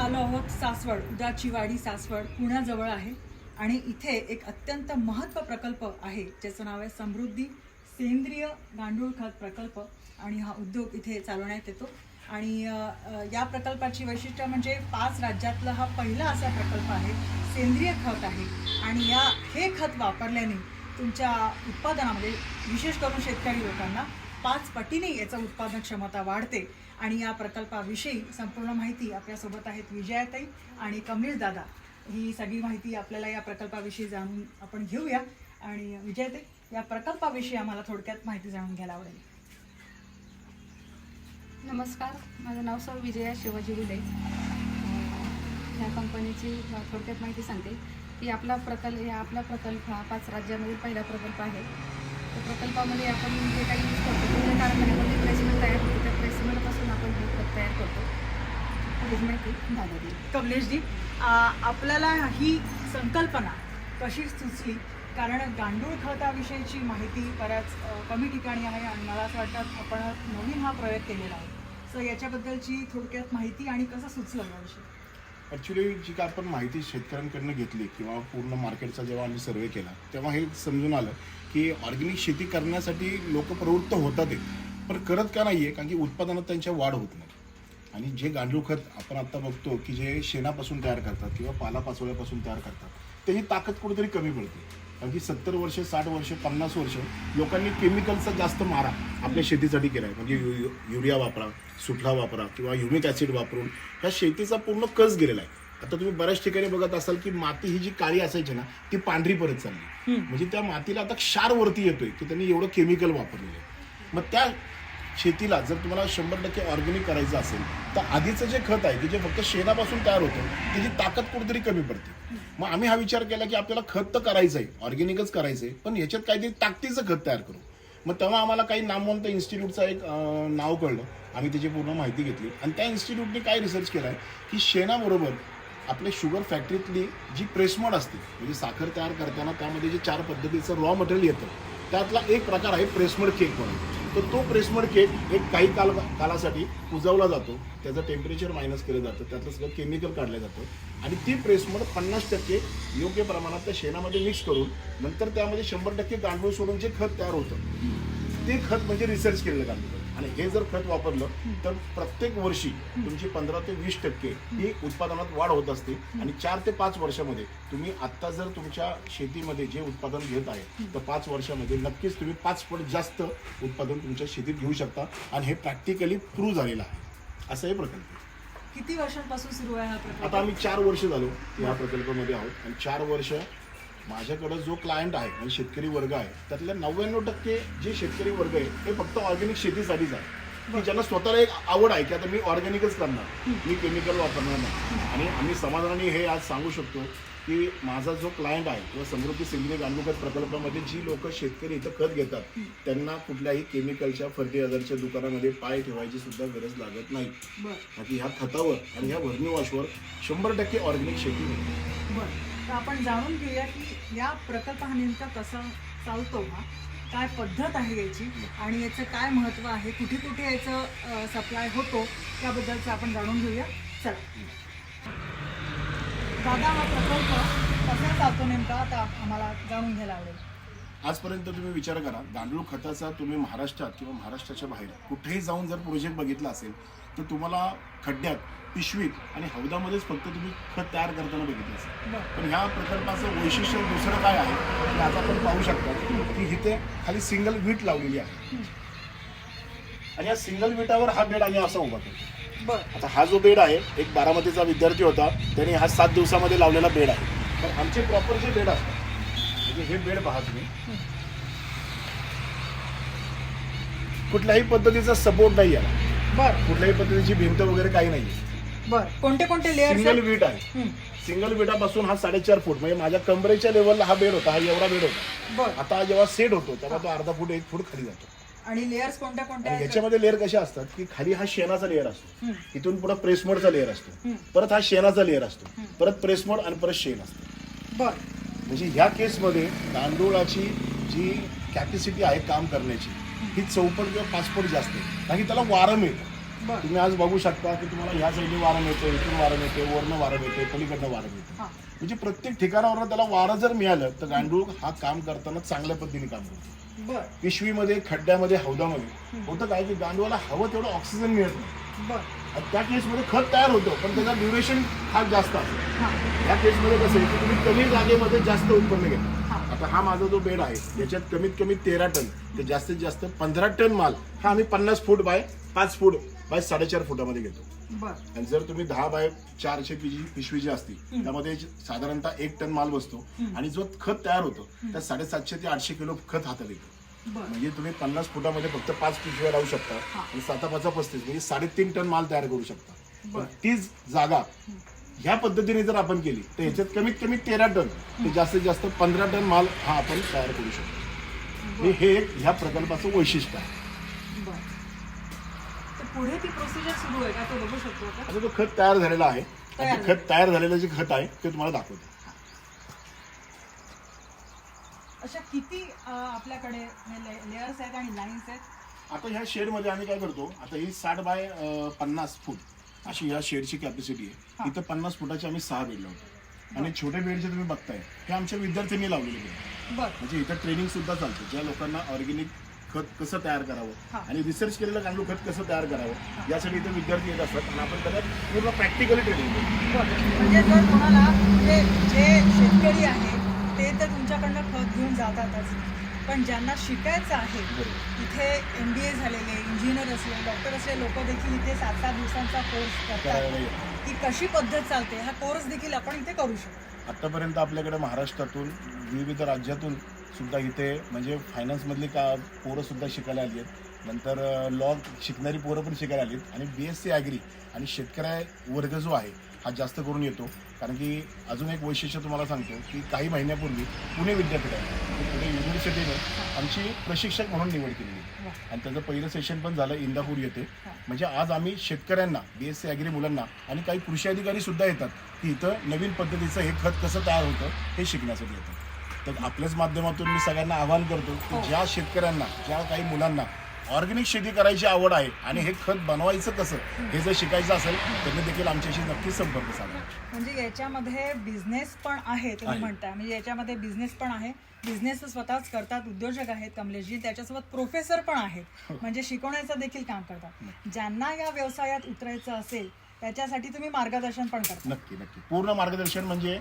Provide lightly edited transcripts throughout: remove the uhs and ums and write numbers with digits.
आलो आहोत सासवड, उदाची वाडी सासवड पुण्याजवळ आहे आणि इथे एक अत्यंत महत्त्व प्रकल्प आहे ज्याचं नाव आहे समृद्धी सेंद्रिय गांडूळ खत प्रकल्प आणि हा उद्योग इथे चालवण्यात येतो आणि या प्रकल्पाची वैशिष्ट्य म्हणजे 5 राज्यातला हा पहिला असा प्रकल्प आहे, सेंद्रिय खत आहे आणि हे खत वापरल्याने तुमच्या उत्पादनामध्ये विशेष करून शेतकरी लोकांना 5 पटीने याचं उत्पादन क्षमता वाढते आणि या प्रकल्पाविषयी संपूर्ण माहिती आपल्यासोबत आहेत विजयाताई आणि कमलेश दादा. ही सगळी माहिती आपल्याला या प्रकल्पाविषयी जाणून आपण घेऊया. आणि विजयाताई, या प्रकल्पाविषयी आम्हाला थोडक्यात माहिती जाणून घ्यायला आवडेल. नमस्कार, माझं नाव सौ विजया शिवाजी गुले. ह्या कंपनीची थोडक्यात माहिती सांगते की आपला प्रकल्प हा 5 राज्यामधील पहिला प्रकल्प आहे. त्या प्रकल्पामध्ये आपण जे काही यूज करतो त्या कारखान्यामध्ये प्रेसमेंट तयार होतो, त्या प्रेसमेंटपासून आपण हे खत तयार करतो. पुढील माहिती दादा देईल. कमलेशजी, आपल्याला ही संकल्पना कशी सुचली? कारण गांडूळ खताविषयीची माहिती बऱ्याच कमी ठिकाणी आहे आणि मला असं वाटतं आपण नवीन हा प्रयोग केलेला आहे. सो याच्याबद्दलची थोडक्यात माहिती आणि कसं सुचलं याविषयी. ॲक्च्युली जी काय आपण माहिती शेतकऱ्यांकडनं घेतली किंवा पूर्ण मार्केटचा जेव्हा आम्ही सर्वे केला तेव्हा हे समजून आलं की ऑर्गॅनिक शेती करण्यासाठी लोक प्रवृत्त होतात ते, पण करत का नाही आहे? कारण की उत्पादनात त्यांच्या वाढ होत नाही. आणि जे गांडूळ खत आपण आत्ता बघतो की जे शेणापासून तयार करतात किंवा पालापाचोळ्यापासून तयार करतात त्याची ताकद कुठेतरी कमी पडते. कारण की 70 वर्ष 60 वर्ष 50 वर्ष लोकांनी केमिकलचा जास्त मारा आपल्या शेतीसाठी केला आहे. म्हणजे युरिया वापरा, सुफला वापरा किंवा ह्युमिक ॲसिड वापरून ह्या शेतीचा पूर्ण कस गेलेला आहे. आता तुम्ही बऱ्याच ठिकाणी बघत असाल की माती ही जी काळी असायची ना ती पांढरी परत चालली. म्हणजे त्या मातीला आता क्षार वरती येतोय की त्यांनी एवढं केमिकल वापरलेलं आहे. मग त्या शेतीला जर तुम्हाला 100% ऑर्गॅनिक करायचं असेल तर आधीचं जे खत आहे की जे फक्त शेणापासून तयार होतं त्याची ताकद कुठेतरी कमी पडते. मग आम्ही हा विचार केला की आपल्याला खत तर करायचं आहे, ऑर्गॅनिकच करायचं आहे, पण ह्याच्यात काहीतरी ताकदीचं खत तयार करू. मग तेव्हा आम्हाला काही नामवंत इन्स्टिट्यूटचा एक नाव कळलं. आम्ही त्याची पूर्ण माहिती घेतली आणि त्या इन्स्टिट्यूटने काय रिसर्च केला आहे की शेणाबरोबर आपल्या शुगर फॅक्टरीतली जी प्रेसमड असते म्हणजे साखर तयार करताना त्यामध्ये जे 4 पद्धतीचं रॉ मटेरियल येतं त्यातला एक प्रकार आहे प्रेसमड केक म्हणून. तर तो प्रेसमड केक एक काही कालासाठी कुजवला जातो, त्याचं टेम्परेचर मायनस केलं जातं, त्यातलं सगळं केमिकल काढलं जातं आणि ती प्रेसमड 50% योग्य प्रमाणात त्या शेणामध्ये मिक्स करून नंतर त्यामध्ये 100% गांडूळ सोडून जे खत तयार होतं ते खत म्हणजे रिसर्च केलेलं गांडूळ. आणि हे जर खत वापरलं तर प्रत्येक वर्षी तुमची 15 ते 20% ही उत्पादनात वाढ होत असते आणि 4 ते 5 वर्षामध्ये तुम्ही आत्ता जर तुमच्या शेतीमध्ये जे उत्पादन घेत आहे तर 5 वर्षामध्ये नक्कीच तुम्ही 5 पट जास्त उत्पादन तुमच्या शेतीत घेऊ शकता. आणि हे प्रॅक्टिकली प्रूव्ह झालेलं आहे. असं हे प्रकल्प. किती वर्षांपासून सुरू आहे हा प्रकल्प? आता आम्ही 4 वर्ष झालो या प्रकल्पामध्ये आहोत आणि 4 वर्ष माझ्याकडं जो क्लायंट आहे म्हणजे शेतकरी वर्ग आहे त्यातल्या 99% जे शेतकरी वर्ग आहे ते फक्त ऑर्गॅनिक शेतीसाठीच आहे की ज्यांना स्वतःला एक आवड आहे की आता मी ऑर्गॅनिकच करणार, मी केमिकल वापरणार नाही. आणि आम्ही समाधानाने हे आज सांगू शकतो की माझा जो क्लायंट आहे किंवा समृद्धी सेंद्रिय गांडूळ खत प्रकल्पामध्ये जी लोक शेतकरी इथं खत घेतात त्यांना कुठल्याही केमिकलच्या फर्टिलायझरच्या दुकानामध्ये पाय ठेवायची सुद्धा गरज लागत नाही. बाकी ह्या खतावर आणि ह्या वर्णीवॉशवर 100% ऑर्गॅनिक शेती होते. बरं, तर आपण जाणून घेऊया की या प्रकल्प हा नेमका कसा चालतो, हा काय पद्धत आहे याची आणि याचं काय महत्त्व आहे, कुठे कुठे याचं सप्लाय होतो त्याबद्दलचं आपण जाणून घेऊया. चला दादा, हा प्रकल्प कसा चालतो नेमका आता आम्हाला जाणून घ्यायला आवडेल. आजपर्यंत तुम्ही विचार करा गांडूळ खताचा तुम्ही महाराष्ट्रात किंवा महाराष्ट्राच्या बाहेर कुठेही जाऊन जर प्रोजेक्ट बघितला असेल तर तुम्हाला खड्ड्यात, पिशवीत आणि हौदामध्येच फक्त तुम्ही खत तयार करताना बघितलं असेल. पण ह्या प्रकल्पाचं वैशिष्ट्य दुसरं काय आहे की आज आपण पाहू शकता की इथे खाली सिंगल वीट लावलेली आहे आणि या सिंगल विटावर हा बेड आम्ही असा उभा करतो. आता हा जो बेड आहे एक बारामतीचा विद्यार्थी होता त्याने हा 7 दिवसामध्ये लावलेला बेड आहे. तर आमचे प्रॉपर जे बेड असतात म्हणजे हे बेड पहा तुम्ही, कुठल्याही पद्धतीचा सपोर्ट नाही आहे. कुठल्याही पद्धतीची भिंत वगैरे काही नाही. कोणते कोणते लेअर? सिंगल वीट आहे. सिंगल विटापासून हा 4.5 फूट म्हणजे माझ्या कमरेच्या लेवलला हा बेड होता, हा एवढा बेड होता. आता जेव्हा सेट होतो तेव्हा तो अर्धा फूट 1 फूट खाली जातो. आणि लेयर्स कोणत्या कोणत्या? याच्यामध्ये लेअर कशा असतात की खाली हा शेणाचा लेअर असतो, इथून पुढे प्रेसमोडचा लेअर असतो, परत हा शेणाचा लेअर असतो, परत प्रेसमोड आणि परत शेण असतं. म्हणजे ह्या केसमध्ये गांडूळाची जी कॅपॅसिटी आहे काम करण्याची ही 4 पट किंवा 5 पट जास्त आहे कारण की त्याला वारं मिळतं. बरं. तुम्ही आज बघू शकता की तुम्हाला ह्या साईडने वारं मिळतं, इथून वारं मिळते, वरनं वारं मिळते, पलीकडनं वारं मिळते. हा म्हणजे प्रत्येक ठिकाणावर त्याला वारं जर मिळालं तर गांडूळ हा काम करताना चांगल्या पद्धतीने काम करतो. बर पिशवीमध्ये, खड्ड्यामध्ये, हौदामध्ये होतं काय की गांडूळाला हवं तेवढं ऑक्सिजन मिळत नाही. बर आणि त्या केसमध्ये खत तयार होतं पण त्याचा ड्युरेशन हा जास्त असतो. हा या केसमध्ये कसं आहे की तुम्ही कमी जागेमध्ये जास्त उत्पन्न घेता. हा आता हा माझा जो बेड आहे याच्यात कमीत कमी 13 टन ते जास्तीत जास्त 15 टन माल हा आम्ही 50 फूट बाय 5 फूट बाय 4.5 फुटामध्ये घेतो. बर आणि जर तुम्ही 10 बाय 400 पिशवी जी असते त्यामध्ये साधारणतः 1 टन माल बसतो आणि जो खत तयार होतो त्या 750 ते 800 किलो खत हातात येतो. बर म्हणजे तुम्ही 50 फुटामध्ये फक्त 5 पिशव्या लावू शकता आणि 7×5 = 35 म्हणजे 3.5 टन माल तयार करू शकता. पण तीच जागा ह्या पद्धतीने जर आपण केली तर ह्याच्यात कमीत कमी 13 टन ते जास्तीत जास्त 15 टन माल हा आपण तयार करू शकतो. म्हणजे हे एक ह्या प्रकल्पाचं वैशिष्ट्य आहे. बर तर पुढे ती प्रोसिजर सुरू आहे का तो बघू शकतो का? आता तो खत तयार झालेला आहे. तयार आता खत तयार झालेलं जे खत आहे ते तुम्हाला दाखवतो. अशा किती आपल्याकडे लेयर्स आहेत आणि लाईन्स आहेत? आता ह्या शेडमध्ये आम्ही काय करतो, आता ही 60 बाय 50 फूट अशी ह्या शेडची कॅपॅसिटी आहे. इथं 50 फुटाचे आम्ही 6 बेड लावतो आणि छोटे बेड जे तुम्ही बघताय हे आमच्या विद्यार्थ्यांनी लावलेले बेड. बर म्हणजे इथं ट्रेनिंग सुद्धा चालते ज्या लोकांना ऑर्गॅनिक खत कसं तयार हा. करावं आणि रिसर्च केलेलं गांडूळ खत कसं तयार करावं यासाठी इथं विद्यार्थी येत असतात आणि आपण त्याला पूर्ण प्रॅक्टिकली ट्रेनिंग करतो. बर म्हणजे जर कोणाला म्हणजे जे शेतकरी आहे ते तर तुमच्याकडनं खत घेऊन जातातच, पण ज्यांना शिकायचं आहे इथे MBA झालेले, इंजिनियर असले, डॉक्टर असले लोक देखील इथे 7-7 दिवसांचा कोर्स करतात. ही कशी पद्धत चालते हा कोर्स देखील आपण इथे करू शकतो. आतापर्यंत आपल्याकडे महाराष्ट्रातून विविध राज्यातून सुद्धा इथे म्हणजे फायनान्समधली पोरं सुद्धा शिकायला आली आहेत. नंतर लॉ शिकणारी पोरं पण शिकायला आली आहेत आणि BSc ॲग्री आणि शेतकरी वर्ग जो आहे हा जास्त करून येतो. कारण की अजून एक वैशिष्ट्य तुम्हाला सांगतो की काही महिन्यापूर्वी पुणे विद्यापीठ आहे पुणे युनिव्हर्सिटीने आमची प्रशिक्षक म्हणून निवड केली आणि त्याचं पहिलं सेशन पण झालं इंदापूर येथे. म्हणजे आज आम्ही शेतकऱ्यांना BSc ॲग्री मुलांना आणि काही कृषी अधिकारी सुद्धा येतात की इथं नवीन पद्धतीचं हे खत कसं तयार होतं हे शिकण्यासाठी येतं. तर आपल्याच माध्यमातून मी सगळ्यांना आवाहन करतो की ज्या शेतकऱ्यांना ज्या काही मुलांना ऑर्गॅनिक शेती करायची आवड आहे आणि हे खत बनवायचं कसं हे जर शिकायचं असेल त्यांनी देखील आमच्याशी नक्कीच संपर्क साधा. म्हणजे याच्यामध्ये बिझनेस पण आहे तुम्ही म्हणता, म्हणजे याच्यामध्ये बिझनेस पण आहे. बिझनेस स्वतःच करतात, उद्योजक आहेत कमलेशजी, त्याच्यासोबत प्रोफेसर पण आहेत म्हणजे शिकवण्याचं देखील काम करतात. ज्यांना या व्यवसायात उतरायचं असेल त्याच्यासाठी तुम्ही मार्गदर्शन पण करता. नक्की नक्की पूर्ण मार्गदर्शन म्हणजे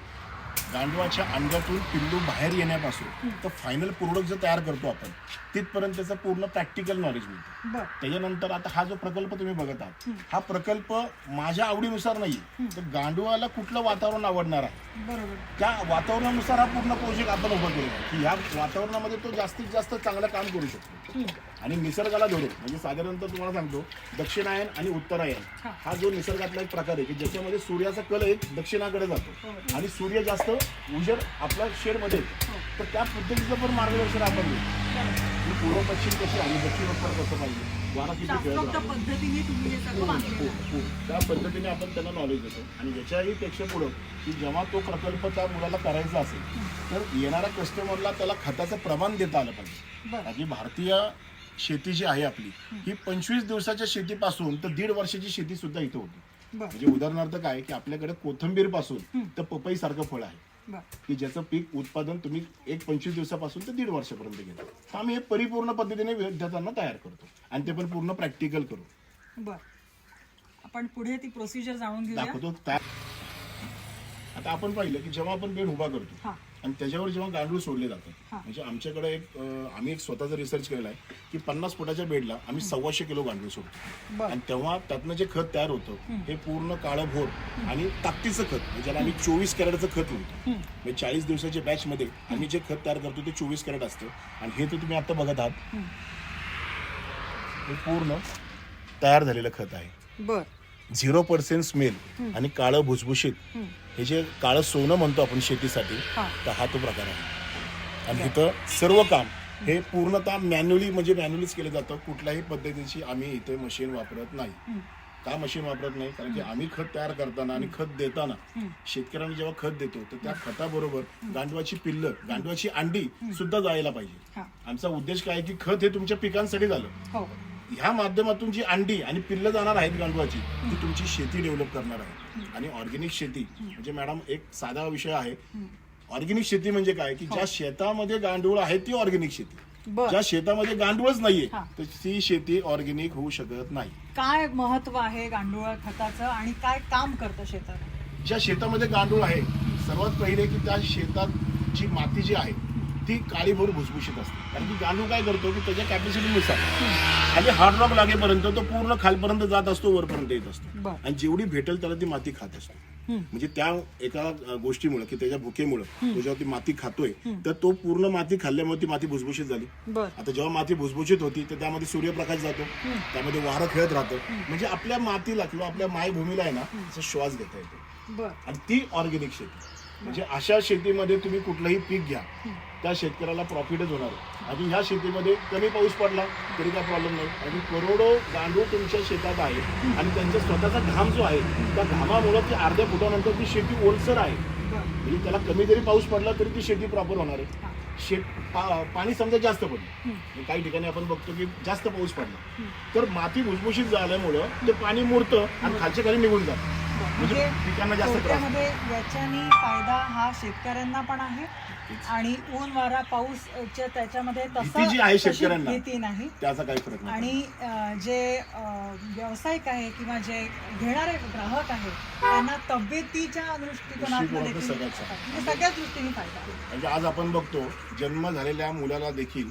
गांडूळाच्या अंड्यातून पिल्लू बाहेर येण्यापासून तर फायनल प्रोडक्ट जो तयार करतो आपण तिथपर्यंत त्याचं पूर्ण प्रॅक्टिकल नॉलेज मिळतं. बर त्याच्यानंतर आता हा जो प्रकल्प तुम्ही बघत आहात हा प्रकल्प माझ्या आवडीनुसार नाही तर गांडूळाला कुठलं वातावरण आवडणार आहे बरोबर त्या वातावरणानुसार हा पूर्ण प्रोजेक्ट आपण उभा केलेला आहे की ह्या वातावरणामध्ये तो जास्तीत जास्त चांगलं काम करू शकतो. आणि निसर्गाला धरून म्हणजे साधारणतः तुम्हाला सांगतो दक्षिणायन आणि उत्तरायण हा जो निसर्गातला एक प्रकार आहे की ज्याच्यामध्ये सूर्याचा कल एक दक्षिणाकडे जातो आणि सूर्य जास्त उजेड आपल्या शेडमध्ये येतो. तर त्या पद्धतीचं पण मार्गदर्शन आपण देतो. पूर्व पश्चिम कशी आणि दक्षिण उत्तर कसं पाहिजे वारा किती शास्त्रोक्त पद्धतीने तुम्ही हे सगळं मांडलेलं आहे. त्या पद्धतीने आपण त्यांना नॉलेज देतो. आणि याच्याही पेक्षा पुढं की जेव्हा तो प्रकल्प त्या मुलाला करायचा असेल तर येणाऱ्या कस्टमरला त्याला खताचं प्रमाण देता आलं पाहिजे. कारण भारतीय शेती जी आहे आपली ही 25 दिवसाच्या शेतीपासून तर 1.5 वर्षाची शेती सुद्धा इथं होती. म्हणजे उदाहरणार्थ काय की आपल्याकडे कोथिंबीर पासून तर पपई सारखं फळ आहे की ज्याचं पीक उत्पादन तुम्ही 25 दिवसापासून तर 1.5 वर्षापर्यंत घेतो. आम्ही हे परिपूर्ण पद्धतीने विद्यार्थ्यांना तयार करतो आणि ते पण पूर्ण प्रॅक्टिकल करू. बर आपण पुढे ती प्रोसिजर जाणून घेऊया. दाखवतो. आता आपण पाहिलं की जेव्हा आपण बेड उभा करतो आणि त्याच्यावर जेव्हा गांडूळ सोडले जातात म्हणजे आमच्याकडे आम्ही एक स्वतःचा रिसर्च केलेला आहे की 50 फुटाच्या बेडला आम्ही 125 किलो गांडूळ सोडतो आणि तेव्हा त्यातनं जे खत तयार होतं हे पूर्ण काळं भोर आणि ताकदीचं खत म्हणजे ज्याला आम्ही 24 कॅरेटचं खत म्हणतो. म्हणजे 40 दिवसाच्या बॅच मध्ये आम्ही जे खत तयार करतो ते 24 कॅरेट असतं आणि हे तर तुम्ही आता बघत आहात हे पूर्ण तयार झालेलं खत आहे. बर 0% स्मेल आणि काळं भुसभुशीत हे जे काळं सोनं म्हणतो आपण शेतीसाठी तर हा तो प्रकार आहे. आणि इथं सर्व काम हे पूर्णतः मॅन्युअली म्हणजे मॅन्युअलीच केलं जातं. कुठल्याही पद्धतीची आम्ही इथे मशीन वापरत नाही. का मशीन वापरत नाही कारण की आम्ही खत तयार करताना आणि खत देताना शेतकऱ्यांना जेव्हा खत देतो तर त्या खताबरोबर गांडूळाची पिल्लं गांडूळाची अंडी सुद्धा जायला पाहिजे. आमचा उद्देश काय की खत हे तुमच्या पिकांसाठी झालं ह्या माध्यमातून जी अंडी आणि पिल्लं जाणार आहेत गांडूळाची ती तुमची शेती डेव्हलप करणार आहे. आणि ऑर्गॅनिक शेती म्हणजे मॅडम एक साधा विषय आहे. ऑर्गॅनिक शेती म्हणजे काय की ज्या शेतामध्ये गांडूळ आहे ती ऑर्गॅनिक शेती. बर. ज्या शेतामध्ये गांडूळच नाहीये हा. तर ती शेती ऑर्गॅनिक होऊ शकत नाही. काय महत्व आहे गांडूळ खताचं आणि काय काम करतं शेतात? ज्या शेतामध्ये गांडूळ आहे सर्वात पहिले की त्या शेतात जी माती जी आहे ती काळीभोर भुसभुशीत असते. कारण की गांडूळ काय करतो की त्याच्या कॅपॅसिटीनुसार आणि हार्ड रॉक लागेपर्यंत तो पूर्ण खालपर्यंत जात असतो, वरपर्यंत येत असतो. बर. आणि जेवढी भेटेल त्याला ती माती खात असतो. म्हणजे त्या एका गोष्टीमुळे की त्याच्या भुकेमुळे तो जेव्हा ती माती खातोय तर तो पूर्ण माती खाल्ल्यामुळे ती माती भुसभुशीत झाली. बर. आता जेव्हा माती भुसभुशीत होती तर त्यामध्ये सूर्यप्रकाश जातो, त्यामध्ये वारं खेळत राहतं. म्हणजे आपल्या मातीला किंवा आपल्या मायभूमीला आहे ना त्याचा श्वास घेता येतो. बर. आणि ती ऑर्गॅनिक शेती. म्हणजे अशा शेतीमध्ये तुम्ही कुठलंही पीक घ्या त्या शेतकऱ्याला प्रॉफिटच होणार आहे. आणि ह्या शेतीमध्ये कमी पाऊस पडला तरी काय प्रॉब्लेम नाही. आणि करोडो गांडूळ तुमच्या शेतात आहे आणि त्यांचा स्वतःचा घाम जो आहे त्या घामामुळे ती अर्ध्या फुटानंतर ती शेती ओलसर आहे. म्हणजे त्याला कमी जरी पाऊस पडला तरी ती शेती प्रॉपर होणार आहे. पाणी समजा जास्त पडलं, काही ठिकाणी आपण बघतो की जास्त पाऊस पडला तर माती भुसभुशीत झाल्यामुळं ते पाणी मुरतं आणि खालच्या खाली निघून जातं. म्हणजे पिकांना जास्त त्रास होतो. थोडक्यामध्ये याच्यानी फायदा हा शेतकऱ्यांना पण आहे आणि ऊन वारा पाऊस त्याच्यामध्ये भीती जी आहे शेतकऱ्यांना भीती नाही. त्याचा काही फरक नाही. आणि जे व्यावसायिक आहे किंवा जे घेणारे ग्राहक आहेत त्यांना तब्येतीच्या दृष्टिकोनातून देखील म्हणजे सगळ्याच दृष्टीने फायदा आहे. म्हणजे आज आपण बघतो जन्म झालेल्या मुलाला देखील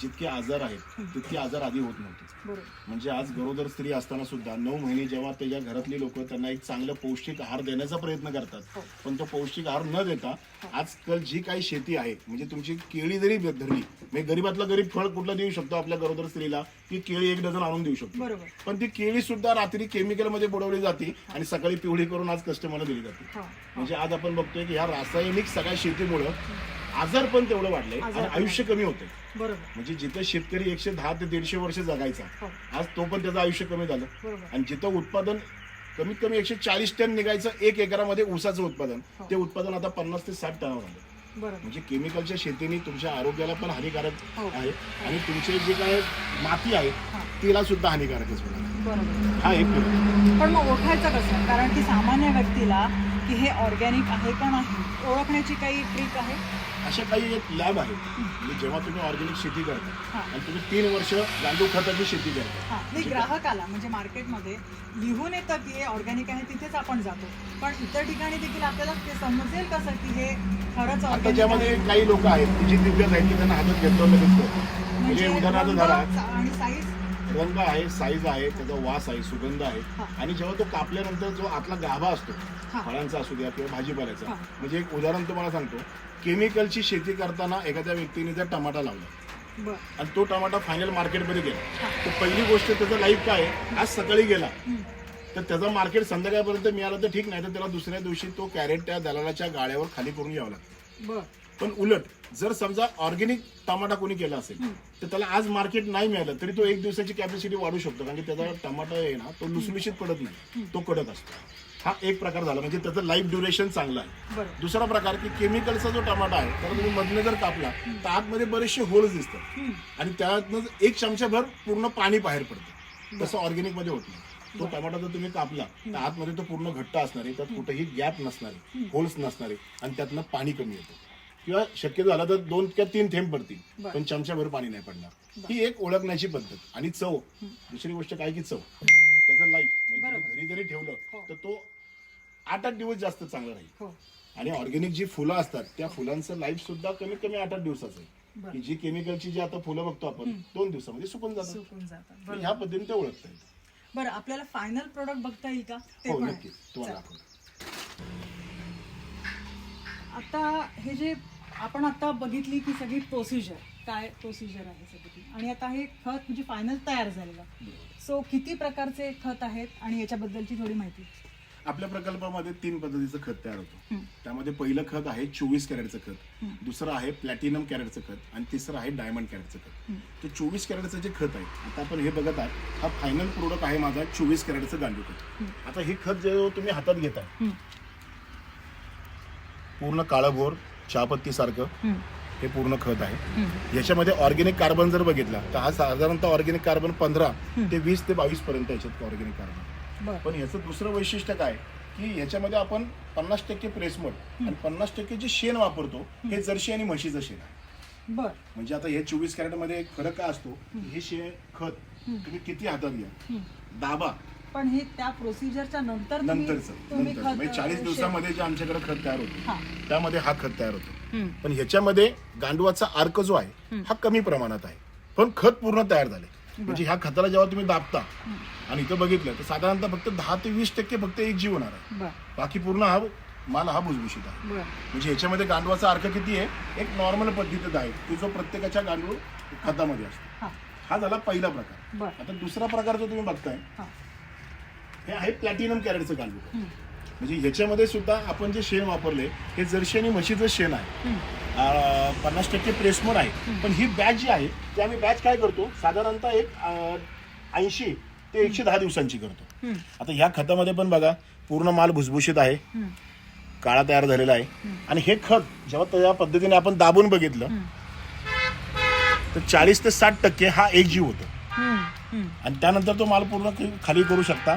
जितके आजार आहेत तितके आजार आधी होत नव्हते. बरोबर. म्हणजे आज गरोदर स्त्री असताना सुद्धा 9 महिने जेव्हा त्याच्या घरातली लोक त्यांना एक चांगलं पौष्टिक आहार देण्याचा प्रयत्न करतात पण तो पौष्टिक आहार न देता आजकाल जी काही शेती आहे म्हणजे तुमची केळी जरी धरली म्हणजे गरीबातला गरीब फळ कुठलं देऊ शकतो आपल्या गरोदर स्त्रीला की केळी 1 डझन आणून देऊ शकतो. बरोबर. पण ती केळी सुद्धा रात्री केमिकल मध्ये बुडवली जाते आणि सकाळी पिवळी करून आज कस्टमरला दिली जाते. म्हणजे आज आपण बघतोय की ह्या रासायनिक सगळ्या शेतीमुळं आजार पण तेवढं वाढलंय आणि आयुष्य कमी होतंय. बरोबर. म्हणजे जिथं शेतकरी 110 ते 150 वर्ष जगायचा आज तो पण त्याचं आयुष्य कमी झालं. बरोबर. आणि जिथं उत्पादन कमीत कमी 140 टन निघायचं 1 एकरामध्ये ऊसाचं उत्पादन ते उत्पादन आता 50 ते 60 टनावर आलं. बरोबर. म्हणजे केमिकलच्या शेतीने तुमच्या आरोग्याला पण हानिकारक हो. आहे आणि तुमचे जे काय माती आहे तिला सुद्धा हानिकारकच होणार. बरोबर. हा एक फरक आहे. पण मग ओळखायचं कसं? कारण की सामान्य व्यक्तीला की हे ऑर्गॅनिक आहे का नाही ओळखण्याची काही ट्रिक आहे? अशा काही एक लॅब आहे म्हणजे जेव्हा तुम्ही ऑर्गॅनिक शेती करता आणि तुम्ही 3 वर्ष गांडूळ खताची शेती करता नाही ग्राहकाला म्हणजे मार्केटमध्ये लिहून येतं की हे ऑर्गॅनिक आहे तिथेच आपण जातो पण इतर ठिकाणी देखील आपल्याला ते समजेल कसं की हे खरंच आता ऑर्गॅनिक ज्यामध्ये काही लोक आहेत की जी दिव्य आहेत की त्यांना हातात घेतलं दिसतो. म्हणजे उदाहरणार्थ धरा आणि साईज रंग आहे, साईज आहे, त्याचा वास आहे, सुगंध आहे आणि जेव्हा तो कापल्यानंतर जो आतला गाभा असतो फळांचा असू द्या किंवा भाजीपाल्याचा म्हणजे एक उदाहरण तुम्हाला सांगतो. केमिकलची शेती करताना एखाद्या व्यक्तीने जर टमाटा लावला आणि तो टमाटा फायनल मार्केटमध्ये गेला तर पहिली गोष्ट त्याचं लाईफ काय आहे आज सकाळी गेला तर त्याचा मार्केट संध्याकाळपर्यंत मिळालं तर ठीक नाही तर त्याला दुसऱ्या दिवशी तो कॅरेट त्या दलालाच्या गाड्यावर खाली करून यावं लागतं. पण उलट जर समजा ऑर्गॅनिक टमाटा कोणी केला असेल तर त्याला आज मार्केट नाही मिळालं तरी तो 1 दिवसाची कॅपॅसिटी वाढू शकतो कारण की त्याचा टमाटा आहे ना तो लुसलुशीत पडत नाही तो कडक असतो. हा एक प्रकार झाला म्हणजे त्याचं लाईफ ड्युरेशन चांगलं आहे. दुसरा प्रकार की केमिकलचा जो टमाटा आहे त्याला तुम्ही मधनं जर कापला तर आतमध्ये बरेचसे होल्स दिसतात आणि त्यातनं 1 चमचाभर पूर्ण पाणी बाहेर पडतं. तसं ऑर्गॅनिक मध्ये होत नाही. तो टमाटा जर तुम्ही कापला तर आतमध्ये तो पूर्ण घट्ट असणार आहे त्यात कुठेही गॅप नसणार आहे होल्स नसणार आहे आणि त्यातनं पाणी कमी येतं किंवा शक्य झालं तर 2 किंवा 3 थेंब पडतील पण चमचाभर पाणी नाही पडणार. ही एक ओळखण्याची पद्धत. आणि चव दुसरी गोष्ट काय की चव त्याचं लाईफ म्हणजे घरी जरी ठेवलं तर तो 8-8 दिवस जास्त चांगला राहील. आणि ऑर्गॅनिक जी फुलं असतात त्या फुलांचं लाईफ सुद्धा कमीत कमी 8-8 दिवसाचं आहे की जी केमिकलची जी आता फुलं बघतो आपण 2 दिवसामध्ये सुकून जातात. ह्या पद्धतीने ते ओळखता येतं. बरं आपल्याला फायनल प्रोडक्ट बघता येईल का? ते हो पण नक्की तुम्हाला आता हे जे आपण आता बघितली की सगळी प्रोसिजर काय प्रोसिजर आहे सगळी आणि आता हे खत म्हणजे फायनल तयार झालेलं. सो किती प्रकारचे खत आहेत आणि याच्याबद्दलची थोडी माहिती. आपल्या प्रकल्पामध्ये 3 पद्धतीचं खत तयार होतं. त्यामध्ये पहिलं खत आहे 24 कॅरेटचं खत, दुसरं आहे प्लॅटिनम कॅरेटचं खत आणि तिसरं आहे डायमंड कॅरेटचं खत. ते 24 कॅरेटचं जे खत आहे आता आपण हे बघत आहात हा फायनल प्रोडक्ट आहे माझा 24 कॅरेटचं गांडूळ खत. आता हे खत जे तुम्ही हातात घेताय पूर्ण काळभोर चहापत्ती सारखं हे पूर्ण खत आहे. याच्यामध्ये ऑर्गॅनिक कार्बन जर बघितला तर हा साधारणतः ऑर्गॅनिक कार्बन 15 ते 20 ते 22 पर्यंत याच्यात ऑर्गॅनिक कार्बन. बरं. पण याचं दुसरं वैशिष्ट्य काय की ह्याच्यामध्ये आपण 50% प्रेसमड आणि 50% जे शेण वापरतो हे जर्सी आणि म्हशीचं शेण आहे. बर. म्हणजे आता हे 24 कॅरेटमध्ये एक फरक काय असतो की हे शेण खत तुम्ही किती हातात घ्या, दाबा. पण हे त्या प्रोसिजरच्या नंतर नंतरचं म्हणजे 40 दिवसामध्ये जे आमच्याकडे खत तयार हा. होतो त्यामध्ये हा खत तयार होतो. पण ह्याच्यामध्ये गांडूळाचा अर्क जो आहे हा कमी प्रमाणात आहे, पण खत पूर्ण तयार झाले. म्हणजे ह्या खताला जेव्हा तुम्ही दाबता आणि इथं बघितलं तर साधारणतः फक्त 10 ते 20% फक्त एक जीव होणार आहे. बाकी पूर्ण हा माल हा भुसभुशीत आहे. म्हणजे ह्याच्यामध्ये गांडूळाचा अर्क किती आहे, एक नॉर्मल पद्धतीत आहे की जो प्रत्येकाच्या गांडूळ खतामध्ये असतो. हा झाला पहिला प्रकार. आता दुसरा प्रकार जो तुम्ही बघताय हे आहे प्लॅटिनम कॅरेटचं गांडूळ. म्हणजे ह्याच्यामध्ये सुद्धा आपण जे शेण वापरले हे जर्सी आणि म्हशीचं शेण आहे. 50% प्रेसमड आहे. पण ही बॅच जी आहे ती आम्ही बॅच काय करतो साधारणतः एक 80 ते 110 दिवसांची करतो. आता ह्या खतामध्ये पण बघा पूर्ण माल भुसभुशीत आहे, काळा तयार झालेला आहे. आणि हे खत जेव्हा त्या पद्धतीने आपण दाबून बघितलं तर 40 ते 60% हा एक जीव होतो. आणि त्यानंतर तो माल पूर्ण खाली करू शकता.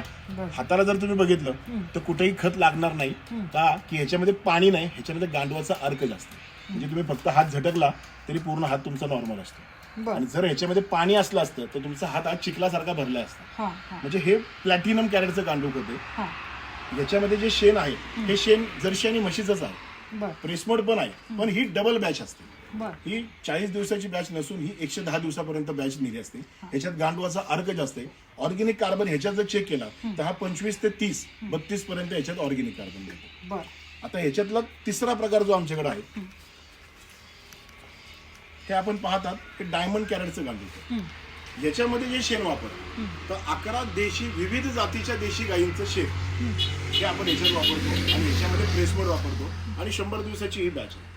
हाताला जर तुम्ही बघितलं तर कुठेही खत लागणार नाही का की ह्याच्यामध्ये पाणी नाही, ह्याच्यामध्ये गांडूळाचा अर्क जास्त. म्हणजे तुम्ही फक्त हात झटकला तरी पूर्ण हात तुमचा नॉर्मल असतो. आणि जर ह्याच्यामध्ये पाणी असलं असतं तर तुमचा हात आज चिखलासारखा भरला असता. म्हणजे हे प्लॅटिनम कॅरेटचं गांडूळ खत आहे. याच्यामध्ये जे शेण आहे हे शेण जर्सी आणि म्हशीचंच आहे, प्रेसमड पण आहे. पण ही डबल बॅच असते. ही 40 दिवसाची बॅच नसून ही 110 दिवसापर्यंत बॅच निघली असते. ह्याच्यात गांडूळाचा अर्क जास्त आहे. ऑर्गॅनिक कार्बन ह्याच्यात जर चेक केला तर हा 25 ते 30-32 पर्यंत ह्याच्यात ऑर्गॅनिक कार्बन देतो. आता ह्याच्यातला तिसरा प्रकार जो आमच्याकडे आहे हे आपण पाहतात हे डायमंड कॅरेटचं गांडूळ. याच्यामध्ये जे शेण वापरतो तर 11 देशी विविध जातीच्या देशी गायींचं शेण हे आपण याच्यात वापरतो आणि याच्यामध्ये प्रेसमड वापरतो आणि 100 दिवसाची ही बॅच आहे.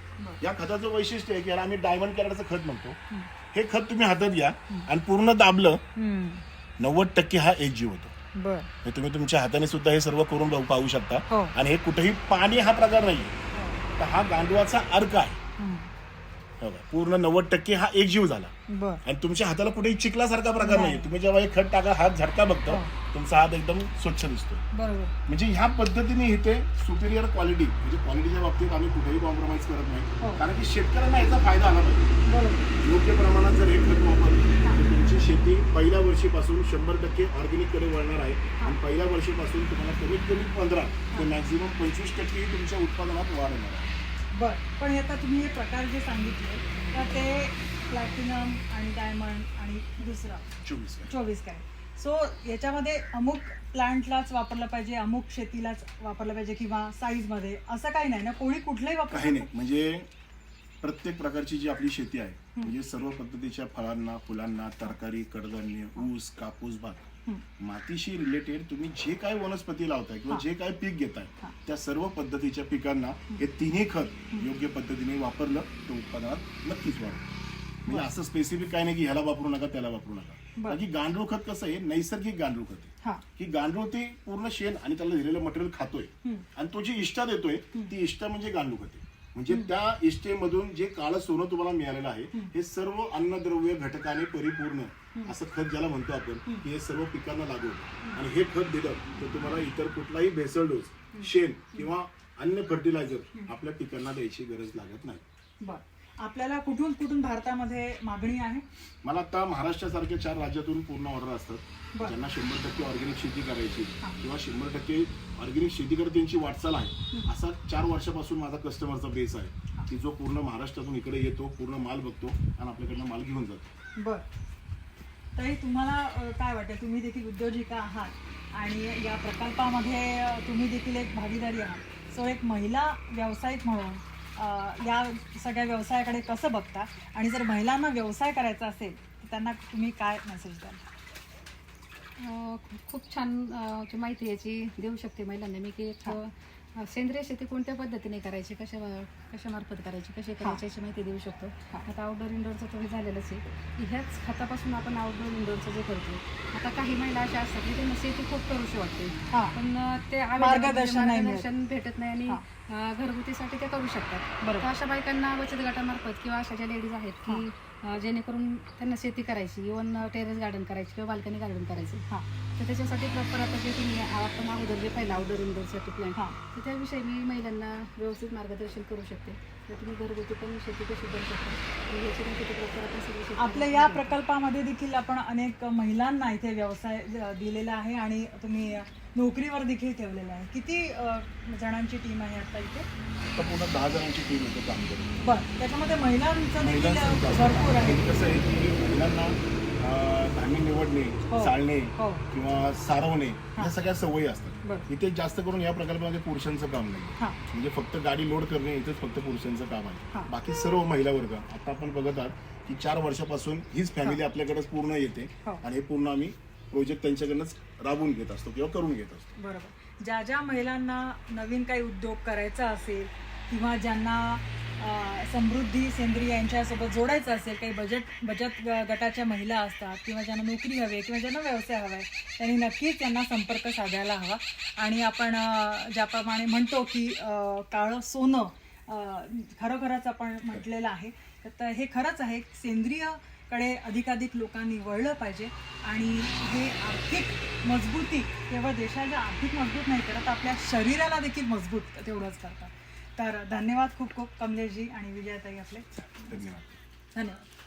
या खताचं वैशिष्ट्य आहे की याला आम्ही डायमंड कॅरेटचं खत म्हणतो. हे खत तुम्ही हातात घ्या आणि पूर्ण दाबलं 90% हा एक जीव होतो. हे तुम्ही तुमच्या हाताने सुद्धा हे सर्व करून पाहू शकता. आणि हे कुठेही पाणी हा प्रकार नाहीये, तर हा गांडूळाचा अर्क आहे. पूर्ण 90% हा एक जीव झाला. आणि तुमच्या हाताला कुठेही चिखलासारखा प्रकार नाही. तुम्ही जेव्हा हे खत टाका हात झटका बघता तुमचा हात एकदम स्वच्छ दिसतो. म्हणजे ह्या पद्धतीने इथे सुपिरियर क्वालिटी म्हणजे क्वालिटीच्या बाबतीत आम्ही कुठेही कॉम्प्रोमाइज करत नाही. कारण की शेतकऱ्यांना याचा फायदा आला पाहिजे. योग्य प्रमाणात जर हे खत वापरलं तर तुमची शेती पहिल्या वर्षीपासून 100% ऑर्गॅनिक कडे वळणार आहे. आणि पहिल्या वर्षीपासून तुम्हाला कमीत कमी 15 ते मॅक्झिमम 25% तुमच्या उत्पादनात वाढ होणार आहे. पण आता तुम्ही हे प्रकार जे सांगितले तर ते प्लॅटिनम आणि डायमंड आणि दुसरा 24 काय. सो याच्यामध्ये अमुक प्लांटलाच वापरलं पाहिजे, अमुक शेतीलाच वापरलं पाहिजे किंवा साईजमध्ये असं काही नाही ना, कोणी कुठलंही वापरू काही नाही. म्हणजे प्रत्येक प्रकारची जी आपली शेती आहे म्हणजे सर्व पद्धतीच्या फळांना, फुलांना, तरकारी, कडधान्य, ऊस, कापूस, भात मातीशी रिलेटेड तुम्ही जे काय वनस्पती लावताय किंवा जे काय पीक घेताय त्या सर्व पद्धतीच्या पिकांना हे तिन्ही खत योग्य पद्धतीने वापरलं तर उत्पादनात नक्कीच वाढतं. म्हणजे असं स्पेसिफिक काय नाही की ह्याला वापरू नका त्याला वापरू नका. बाकी गांडूळ खत कसं आहे नैसर्गिक गांडूळ खत आहे की गांडूळ ते पूर्ण शेण आणि त्याला दिलेलं मटेरियल खातोय आणि तो जी इष्टा देतोय ती इष्टा म्हणजे गांडूळ खत आहे. म्हणजे त्या इष्टेमधून जे काळं सोनं तुम्हाला मिळालेलं आहे हे सर्व अन्नद्रव्य घटकाने परिपूर्ण असं खत ज्याला म्हणतो आपण की हे सर्व पिकांना लागू होतं. आणि हे खत दिलं तर तुम्हाला इतर कुठलाही भेसळ डोस, शेण किंवा अन्य फर्टिलायझर आपल्या पिकांना द्यायची गरज लागत नाही. आपल्याला कुठून कुठून भारतामध्ये मागणी आहे? मला आता महाराष्ट्रासारख्या 4 राज्यातून पूर्ण ऑर्डर असतात. ज्यांना 100% ऑर्गॅनिक शेती करायची किंवा 100% ऑर्गॅनिक शेतीकडे त्यांची वाटचाल आहे असा 4 वर्षापासून माझा कस्टमरचा बेस आहे की जो पूर्ण महाराष्ट्रातून इकडे येतो, पूर्ण माल बघतो आणि आपल्याकडनं माल घेऊन जातो. तरी तुम्हाला काय वाटतं, तुम्ही देखील उद्योजिका आहात आणि या प्रकल्पामध्ये तुम्ही देखील एक भागीदारी आहात. सो एक महिला व्यावसायिक म्हणून या सगळ्या व्यवसायाकडे कसं बघता आणि जर महिलांना व्यवसाय करायचा असेल तर त्यांना तुम्ही काय मेसेज द्याल? खूप छान माहिती याची देऊ शकते महिलांना मी की एक सेंद्रिय शेती कोणत्या पद्धतीने करायची, कशामार्फत करायची, कशी करायची याची माहिती देऊ शकतो. आता आउटडोर इंडोरचं तर हे झालेलंच आहे की ह्याच खतापासून आपण आउटडोर इंडोरचं जे करतो. आता काही महिला अशा असतात की त्यांना शेती खूप करूशी वाटते, पण ते मार्गदर्शन भेटत नाही आणि घरगुतीसाठी ते करू शकतात. तर अशा बायकांना बचत गटामार्फत किंवा अशा ज्या लेडीज आहेत की जेणेकरून त्यांना शेती करायची, इव्हन टेरेस गार्डन करायची किंवा बाल्कनी गार्डन करायचं, तर त्याच्यासाठी प्रॉपर आता जे तुम्ही आपण अगोदर जे पहिला आउटडोर इंडोरसाठी प्लॅन, तर त्याविषयी मी महिलांना व्यवस्थित मार्गदर्शन करू शकते. तर तुम्ही घरगुती पण शेती कशी करू शकता याची पण तिथे प्रॉपर आपण सगळी शेती. आपल्या या प्रकल्पामध्ये देखील आपण अनेक महिलांना इथे व्यवसाय दिलेला आहे आणि तुम्ही नोकरीवर देखील ठेवलेला आहे. किती जणांची टीम आहे आता इथे? आता पूर्ण 10 जणांची टीम इथे काम करते. बरं, त्याच्यामध्ये महिलांचं देखील महिलांचं भरपूर आहे. कसं आहे की महिलांना धान्य निवडणे, चालणे किंवा सारवणे या सगळ्या सवयी असतात. इथे जास्त करून या प्रकल्पामध्ये पुरुषांचं काम नाही, म्हणजे फक्त गाडी लोड करणे इथेच फक्त पुरुषांचं काम आहे. बाकी सर्व महिला वर्ग आता आपण बघत आहात की 4 वर्षापासून हीच फॅमिली आपल्याकडेच पूर्ण येते आणि हे पूर्ण आम्ही प्रोजेक्ट त्यांच्याकडनंच राबवून घेत असतो किंवा करून घेत असतो. बरोबर. ज्या ज्या महिलांना नवीन काही उद्योग करायचा असेल किंवा ज्यांना समृद्धी सेंद्रिय यांच्यासोबत जोडायचं असेल, काही बचत गटाच्या महिला असतात किंवा ज्यांना नोकरी हवी किंवा ज्यांना व्यवसाय हवा आहे, त्यांनी नक्कीच त्यांना संपर्क साधायला हवा. आणि आपण ज्याप्रमाणे म्हणतो की काळं सोनं खरोखरच आपण म्हटलेलं आहे, तर हे खरंच आहे. सेंद्रियकडे अधिकाधिक लोकांनी वळलं पाहिजे आणि हे आर्थिक मजबूती केवळ देशाच्या आर्थिक मजबूत नाही करत, आपल्या शरीराला देखील मजबूत तेवढंच करतात. तर धन्यवाद खूप खूप कमलेशजी आणि विजयाताई आपले. धन्यवाद. धन्यवाद.